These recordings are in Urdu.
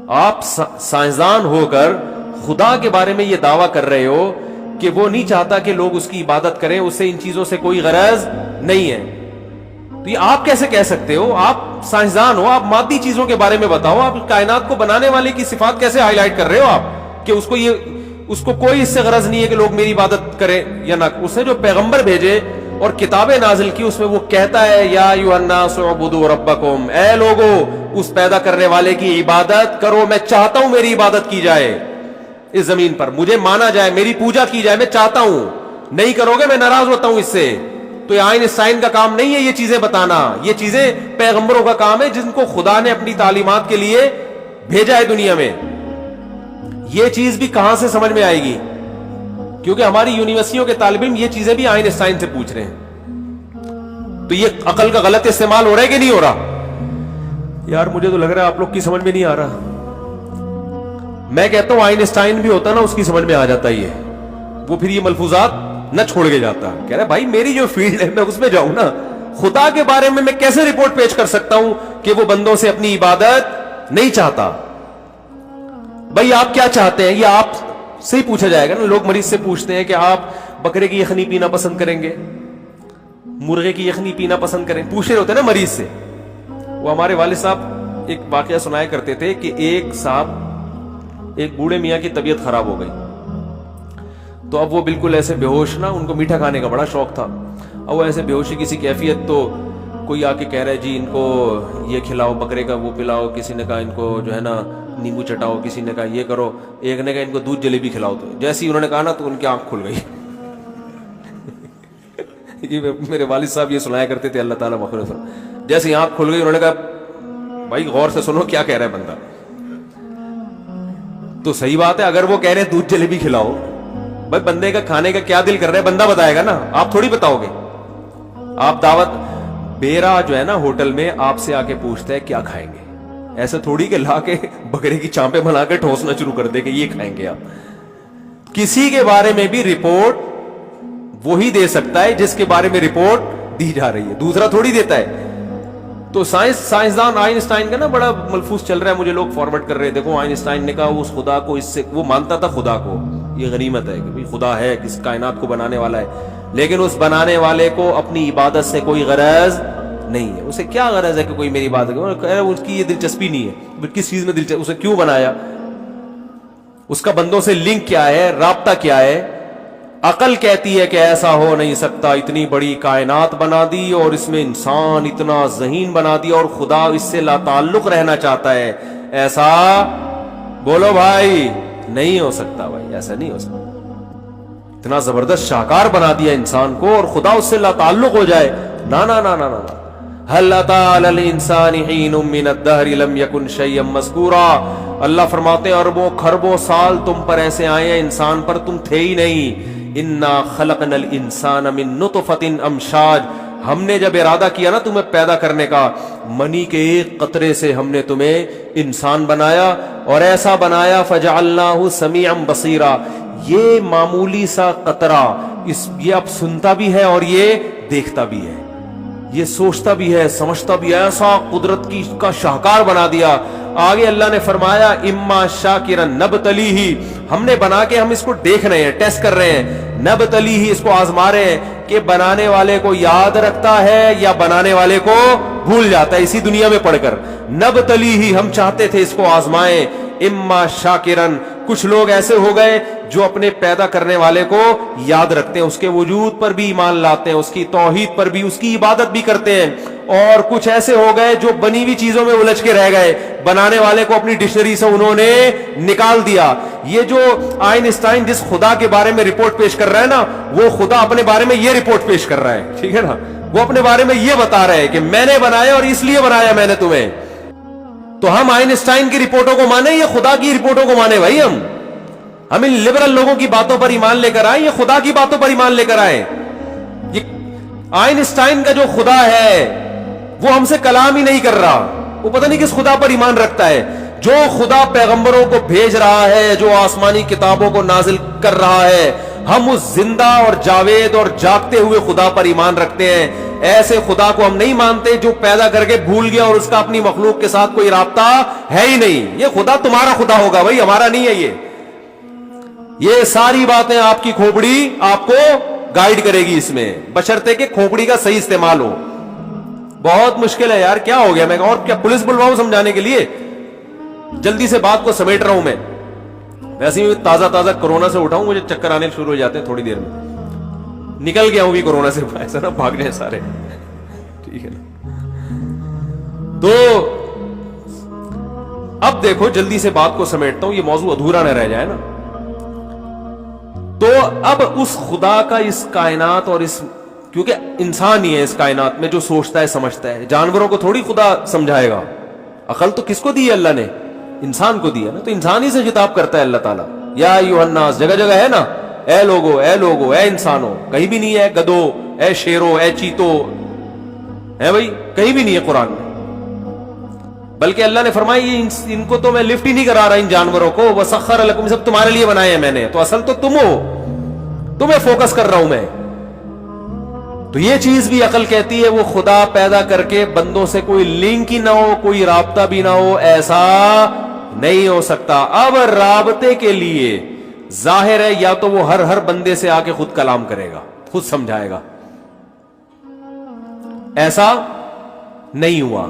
آپ سائنسدان ہو کر خدا کے بارے میں یہ دعویٰ کر رہے ہو کہ وہ نہیں چاہتا کہ لوگ اس کی عبادت کریں, اسے ان چیزوں سے کوئی غرض نہیں ہے. تو یہ آپ کیسے کہہ سکتے ہو؟ آپ سائنسدان ہو, آپ مادی چیزوں کے بارے میں بتاؤ. آپ کائنات کو بنانے والے کی صفات کیسے ہائی لائٹ کر رہے ہو آپ کہ اس کو کوئی اس سے غرض نہیں ہے کہ لوگ میری عبادت کریں یا نہ. اس نے جو پیغمبر بھیجے اور کتابیں نازل کی اس میں وہ کہتا ہے یا ایھا الناس اعبدوا ربکم, اے لوگو اس پیدا کرنے والے کی عبادت کرو. میں چاہتا ہوں میری عبادت کی جائے اس زمین پر, مجھے مانا جائے, میری پوجا کی جائے, میں چاہتا ہوں. نہیں کرو گے میں ناراض ہوتا ہوں اس سے. تو یہ آئنسٹائن کا کام نہیں ہے یہ چیزیں بتانا, یہ چیزیں پیغمبروں کا کام ہے جن کو خدا نے اپنی تعلیمات کے لیے بھیجا ہے دنیا میں. یہ چیز بھی کہاں سے سمجھ میں آئے گی؟ کیونکہ ہماری یونیورسٹیوں کے طالب علم یہ چیزیں بھی آئنسٹائن سے پوچھ رہے ہیں. تو یہ عقل کا غلط استعمال ہو رہا ہے کہ نہیں ہو رہا؟ یار مجھے تو لگ رہا ہے آپ لوگ کی سمجھ میں نہیں آ رہا. میں کہتا ہوں آئنسٹائن بھی ہوتا نا اس کی سمجھ میں آ جاتا یہ, وہ پھر یہ ملفوظات نہ چھوڑ کے جاتا. کہہ رہا بھائی میری جو فیلڈ ہے میں اس میں جاؤں نا. خدا کے بارے میں کیسے رپورٹ پیش کر سکتا ہوں کہ وہ بندوں سے اپنی عبادت نہیں چاہتا؟ بھائی آپ کیا چاہتے ہیں یہ آپ سے ہی پوچھا جائے گا نا. لوگ مریض سے پوچھتے ہیں کہ آپ بکرے کی یخنی پینا پسند کریں گے, مرغے کی یخنی پینا پسند کریں, پوچھ رہے ہوتے ہیں نا مریض سے. وہ ہمارے والد صاحب ایک واقعہ سنایا کرتے تھے کہ ایک بوڑھے میاں کی طبیعت خراب ہو گئی, تو اب وہ بالکل ایسے بے ہوش نا, ان کو میٹھا کھانے کا بڑا شوق تھا. اب وہ ایسے بے ہوشی کسی کیفیت, تو کوئی آ کے کہہ رہا ہے جی ان کو یہ کھلاؤ, بکرے کا وہ پلاؤ, کسی نے کہا ان کو جو ہے نا نیمبو چٹاؤ, کسی نے کہا یہ کرو, ایک نے کہا ان کو دودھ جلیبی کھلاؤ. تو جیسے ہی انہوں نے کہا نا تو ان کی آنکھ کھل گئی. یہ میرے والد صاحب یہ سنایا کرتے تھے, اللہ تعالیٰ مغفرت فرمائے. جیسے ہی آنکھ کھل گئی انہوں نے کہا بھائی غور سے سنو کیا کہہ رہا ہے بندہ. تو صحیح بات ہے, اگر وہ کہہ رہے ہیں دودھ جلیبی کھلاؤ, بھائی بندے کا کھانے کا کیا دل کر رہا ہے بندہ بتائے گا نا, آپ تھوڑی بتاؤ گے. آپ دعوت بیرا جو ہے نا ہوٹل میں آپ سے آ کے پوچھتا ہے کیا کھائیں گے, ایسے تھوڑی کہ لا کے بکرے کی چانپیں بنا کے ٹھوسنا شروع کر دے کہ یہ کھائیں گے آپ. کسی کے بارے میں بھی رپورٹ وہی دے سکتا ہے جس کے بارے میں رپورٹ دی جا رہی ہے, دوسرا تھوڑی دیتا ہے. تو سائنسدان آئنسٹائن کا نا بڑا ملفوظ چل رہا ہے, مجھے لوگ فارورڈ کر رہے ہیں. دیکھو آئنسٹائن نے کہا اس خدا کو, اس سے وہ مانتا تھا خدا کو, یہ غنیمت ہے کہ خدا ہے, کس کائنات کو بنانے والا ہے, لیکن اس بنانے والے کو اپنی عبادت سے کوئی غرض نہیں ہے. اسے کیا غرض ہے کہ کوئی میری عبادت کرے؟ اس کی یہ دلچسپی نہیں ہے. کس چیز میں دلچسپی, اسے کیوں بنایا, اس کا بندوں سے لنک کیا ہے, رابطہ کیا ہے؟ عقل کہتی ہے کہ ایسا ہو نہیں سکتا, اتنی بڑی کائنات بنا دی اور اس میں انسان اتنا ذہین بنا دیا اور خدا اس سے لا تعلق رہنا چاہتا ہے. ایسا بولو بھائی نہیں ہو سکتا, بھائی ایسا نہیں ہو سکتا. اتنا زبردست شاہکار بنا دیا انسان کو اور خدا اس سے لا تعلق ہو جائے, نا نا نا نا نا. هل اتى على الانسان حين من الدهر لم يكن شيئا مذكورا. اللہ فرماتے ہیں اربوں خربوں سال تم پر ایسے آئے ہیں, انسان پر تم تھے ہی نہیں. انا خلقنا الانسان من نطفة امشاج. ہم نے جب ارادہ کیا نا تمہیں پیدا کرنے کا, منی کے ایک قطرے سے ہم نے تمہیں انسان بنایا, اور ایسا بنایا فجعلناه سمیعا بصیرا. یہ معمولی سا قطرہ یہ اب سنتا بھی ہے اور یہ دیکھتا بھی ہے, یہ سوچتا بھی ہے, سمجھتا بھی ہے. ایسا قدرت کی کا شاہکار بنا دیا. آگے اللہ نے فرمایا اما شاکرا نبتلیہ, ہم نے بنا کے ہم اس کو دیکھ رہے ہیں, ٹیسٹ کر رہے ہیں. نبتلیہ, اس کو آزما رہے ہیں کہ بنانے والے کو یاد رکھتا ہے یا بنانے والے کو بھول جاتا ہے اسی دنیا میں پڑھ کر. نبتلیہ, ہم چاہتے تھے اس کو آزمائیں. اما شاکرن, کچھ لوگ ایسے ہو گئے جو اپنے پیدا کرنے والے کو یاد رکھتے ہیں, اس کے وجود پر بھی ایمان لاتے ہیں, اس کی توحید پر بھی, اس کی عبادت بھی کرتے ہیں. اور کچھ ایسے ہو گئے جو بنی ہوئی چیزوں میں الجھ کے رہ گئے, بنانے والے کو اپنی ڈکشنری سے انہوں نے نکال دیا. یہ جو آئنسٹائن جس خدا کے بارے میں رپورٹ پیش کر رہا ہے نا, وہ خدا اپنے بارے میں یہ رپورٹ پیش کر رہا ہے, ٹھیک ہے نا. وہ اپنے بارے میں یہ بتا رہا ہے کہ میں نے بنایا اور اس لیے بنایا میں نے تمہیں. تو ہم آئنسٹائن کی رپورٹوں کو مانیں یا خدا کی رپورٹوں کو مانیں؟ بھائی ہم ان لبرل لوگوں کی باتوں پر ایمان لے کر آئیں یا خدا کی باتوں پر ایمان لے کر آئیں؟ یہ آئنسٹائن کا جو خدا ہے وہ ہم سے کلام ہی نہیں کر رہا, وہ پتہ نہیں کس خدا پر ایمان رکھتا ہے. جو خدا پیغمبروں کو بھیج رہا ہے, جو آسمانی کتابوں کو نازل کر رہا ہے, ہم اس زندہ اور جاوید اور جاگتے ہوئے خدا پر ایمان رکھتے ہیں. ایسے خدا کو ہم نہیں مانتے جو پیدا کر کے بھول گیا اور اس کا اپنی مخلوق کے ساتھ کوئی رابطہ ہے ہی نہیں. یہ خدا تمہارا خدا ہوگا بھائی, ہمارا نہیں ہے. یہ ساری باتیں آپ کی کھوپڑی آپ کو گائیڈ کرے گی اس میں, بشرطے کہ کھوپڑی کا صحیح استعمال ہو. بہت مشکل ہے یار, کیا ہو گیا میں اور کیا پولیس بلواؤں سمجھانے کے لیے؟ جلدی سے بات کو سمیٹ رہا ہوں میں. ویسے ہی تازہ کورونا سے اٹھاؤں, مجھے چکر آنے شروع ہو جاتے ہیں تھوڑی دیر میں. نکل گیا ہوں بھی کورونا سے, ایسا نا بھاگ جائیں سارے, ٹھیک ہے نا. تو اب دیکھو جلدی سے بات کو سمیٹتا ہوں, یہ موضوع ادھورا نہ رہ جائے نا. تو اب اس خدا کا اس کائنات اور اس, کیونکہ انسان ہی ہے اس کائنات میں جو سوچتا ہے سمجھتا ہے, جانوروں کو تھوڑی خدا سمجھائے گا. عقل تو کس کو دی ہے اللہ نے؟ انسان کو دیا نا. تو انسان ہی سے خطاب کرتا ہے اللہ تعالیٰ, یا ایھا الناس, جگہ جگہ ہے نا, اے لوگو اے لوگو اے انسانوں. کہیں بھی نہیں ہے گدو, اے شیرو, اے چیتو, ہے بھائی, کہیں بھی نہیں ہے قرآن میں. بلکہ اللہ نے فرمایا ان کو تو میں لفٹ ہی نہیں کرا رہا, ان جانوروں کو. وسخر لکم, سب تمہارے لیے بنائے ہیں میں نے, تو اصل تو تم ہو, تمہیں فوکس کر رہا ہوں میں. تو یہ چیز بھی عقل کہتی ہے وہ خدا پیدا کر کے بندوں سے کوئی لنک ہی نہ ہو, کوئی رابطہ بھی نہ ہو, ایسا نہیں ہو سکتا. اب رابطے کے لیے ظاہر ہے یا تو وہ ہر بندے سے آ کے خود کلام کرے گا, خود سمجھائے گا. ایسا نہیں ہوا.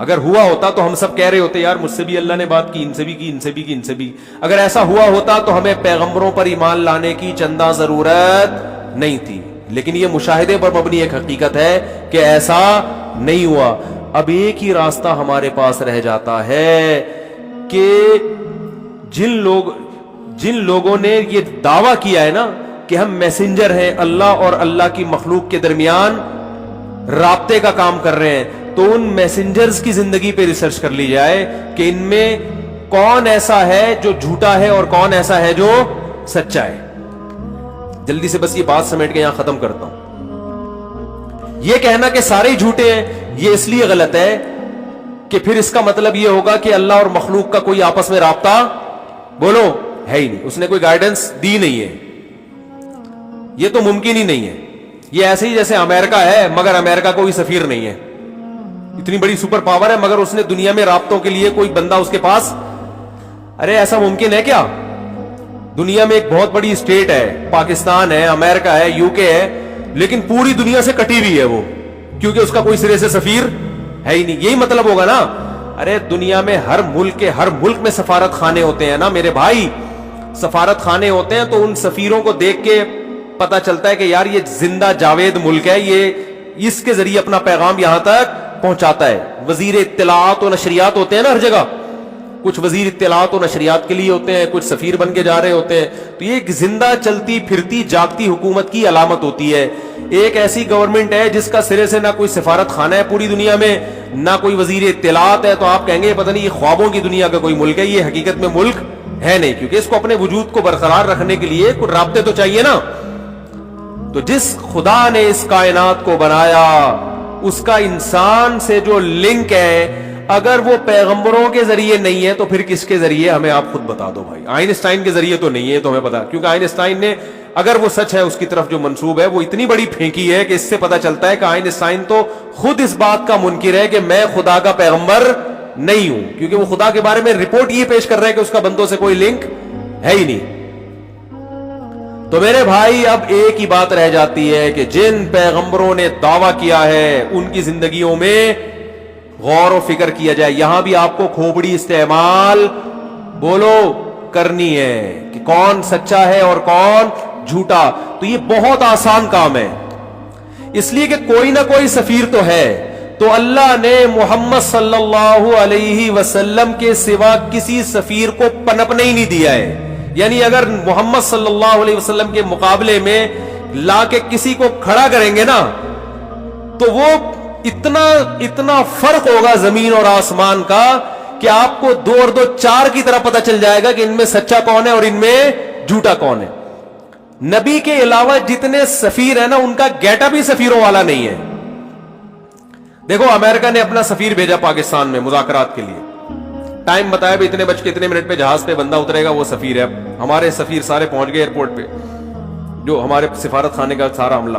اگر ہوا ہوتا تو ہم سب کہہ رہے ہوتے یار مجھ سے بھی اللہ نے بات کی, ان سے بھی کی, ان سے بھی کی, ان سے بھی. اگر ایسا ہوا ہوتا تو ہمیں پیغمبروں پر ایمان لانے کی چندہ ضرورت نہیں تھی. لیکن یہ مشاہدے پر مبنی ایک حقیقت ہے کہ ایسا نہیں ہوا. اب ایک ہی راستہ ہمارے پاس رہ جاتا ہے کہ جن لوگوں نے یہ دعویٰ کیا ہے نا کہ ہم میسنجر ہیں, اللہ اور اللہ کی مخلوق کے درمیان رابطے کا کام کر رہے ہیں, تو ان میسنجرز کی زندگی پہ ریسرچ کر لی جائے کہ ان میں کون ایسا ہے جو جھوٹا ہے اور کون ایسا ہے جو سچا ہے. جلدی سے بس یہ بات سمیٹ کے یہاں ختم کرتا ہوں. یہ کہنا کہ سارے جھوٹے ہیں یہ اس لیے غلط ہے کہ پھر اس کا مطلب یہ ہوگا کہ اللہ اور مخلوق کا کوئی آپس میں رابطہ بولو ہے ہی نہیں, اس نے کوئی گائیڈنس دی نہیں ہے. یہ تو ممکن ہی نہیں ہے. یہ ایسے ہی جیسے امریکہ ہے مگر امریکہ کوئی سفیر نہیں ہے. اتنی بڑی سپر پاور ہے مگر اس نے دنیا میں رابطوں کے لیے کوئی بندہ اس کے پاس, ارے ایسا ممکن ہے کیا؟ دنیا میں ایک بہت بڑی اسٹیٹ ہے, پاکستان ہے, امریکہ ہے, یو کے ہے, لیکن پوری دنیا سے کٹی ہوئی ہے وہ, کیونکہ اس کا کوئی سرے سے سفیر ہے ہی نہیں. یہی مطلب ہوگا نا. ارے دنیا میں ہر ملک میں سفارت خانے ہوتے ہیں نا میرے بھائی, سفارت خانے ہوتے ہیں. تو ان سفیروں کو دیکھ کے پتا چلتا ہے کہ یار یہ زندہ جاوید ملک ہے, یہ اس کے ذریعے اپنا پیغام یہاں تک پہنچاتا ہے. وزیر اطلاعات و نشریات ہوتے ہیں نا ہر جگہ, کچھ وزیر اطلاعات و نشریات کے لیے ہوتے ہیں, کچھ سفیر بن کے جا رہے ہوتے ہیں. تو یہ ایک زندہ چلتی پھرتی جاگتی حکومت کی علامت ہوتی ہے. ایک ایسی گورنمنٹ ہے جس کا سرے سے نہ کوئی سفارت خانہ ہے پوری دنیا میں, نہ کوئی وزیر اطلاعات ہے, تو آپ کہیں گے پتہ نہیں یہ خوابوں کی دنیا کا کوئی ملک ہے. یہ حقیقت میں ملک ہے نہیں, کیونکہ اس کو اپنے وجود کو برقرار رکھنے کے لیے کچھ رابطے تو چاہیے نا. تو جس خدا نے اس کائنات کو بنایا اس کا انسان سے جو لنک ہے, اگر وہ پیغمبروں کے ذریعے نہیں ہے تو پھر کس کے ذریعے ہمیں آپ خود بتا دو بھائی. آئنسٹائن کے ذریعے تو نہیں ہے, تو ہمیں پتا, کیونکہ آئنسٹائن نے اگر وہ سچ ہے اس کی طرف جو منسوب ہے وہ اتنی بڑی پھینکی ہے کہ اس سے پتا چلتا ہے کہ آئنسٹائن تو خود اس بات کا منکر ہے کہ میں خدا کا پیغمبر نہیں ہوں, کیونکہ وہ خدا کے بارے میں رپورٹ یہ پیش کر رہا ہے کہ اس کا بندوں سے کوئی لنک ہے ہی نہیں. تو میرے بھائی اب ایک ہی بات رہ جاتی ہے کہ جن پیغمبروں نے دعویٰ کیا ہے ان کی زندگیوں میں غور و فکر کیا جائے. یہاں بھی آپ کو کھوپڑی استعمال بولو کرنی ہے کہ کون سچا ہے اور کون جھوٹا. تو یہ بہت آسان کام ہے, اس لیے کہ کوئی نہ کوئی سفیر تو ہے. تو اللہ نے محمد صلی اللہ علیہ وسلم کے سوا کسی سفیر کو پنپنے ہی نہیں دیا ہے. یعنی اگر محمد صلی اللہ علیہ وسلم کے مقابلے میں لا کے کسی کو کھڑا کریں گے نا تو وہ اتنا فرق ہوگا زمین اور آسمان کا کہ آپ کو 2 اور 2 4 کی طرح پتا چل جائے گا کہ ان میں سچا کون ہے اور ان میں جھوٹا کون ہے. نبی کے علاوہ جتنے سفیر ہیں نا ان کا گیٹ اپ بھی سفیروں والا نہیں ہے. دیکھو امریکہ نے اپنا سفیر بھیجا پاکستان میں مذاکرات کے لیے, ٹائم بتایا بھی اتنے بج کے اتنے منٹ پہ جہاز پہ بندہ اترے گا, وہ سفیر ہے. ہمارے سفیر سارے پہنچ گئے ایئرپورٹ پہ, جو ہمارے سفارت خانے کا سارا عملہ.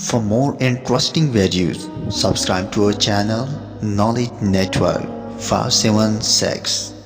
For more interesting videos, subscribe to our channel Knowledge Network 576.